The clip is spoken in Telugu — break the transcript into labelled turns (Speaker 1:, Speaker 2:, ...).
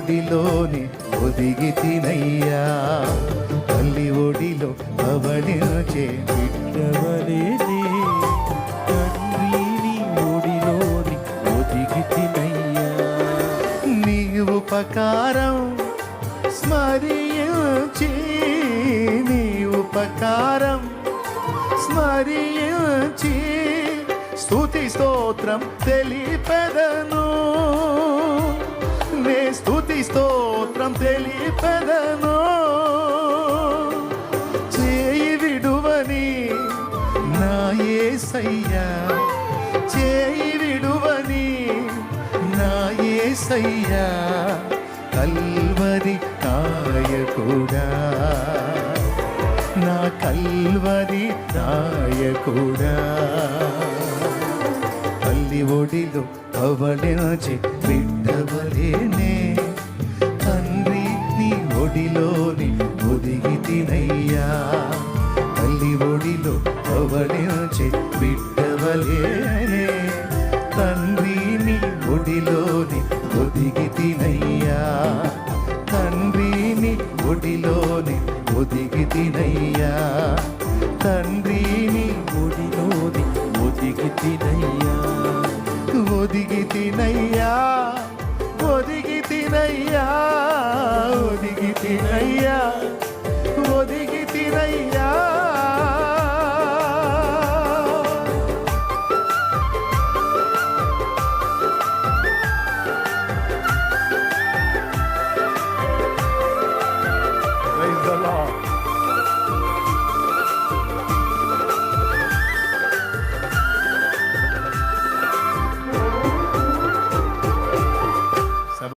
Speaker 1: ఒడిలోని ఒదిగి తినయ్యా. తల్లి ఒడిలో పవళించే
Speaker 2: బిడ్డవలేనే తండ్రిని ఒడిలోని ఒదిగి తినయ్యా.
Speaker 1: నీ ఉపకారం స్మరించి, నీ ఉపకారం స్మరించి స్తుతి స్తోత్రం తెలిపెదను. నే స్తుతి స్తోత్రం తెలిపెదను. చేయి విడువని నా యేసయ్యా, చేయి విడువని నా యేసయ్యా, కల్వరి నాయకుడా, నా కల్వరి నాయకుడా. తల్లి ఒడిలో పవళించే బిడ్డవలేనే తండ్రి నీ ఒడిలోని ఒదిగి తినయ్యా. తల్లి ఒడిలో పవళించే బిడ్డవలేనే తండ్రి నీ ఒడిలోని ఒదిగి తినయ్యా. తండ్రి నీ ఒడిలోని ఒదిగి తినయ్యా. తండ్రి నీ
Speaker 2: ఒడిలోని ఒదిగి తినయ్యా.
Speaker 1: ఒదిగి తినయ్యా, ఒదిగి తినయ్యా, ఒదిగి తినయ్యా.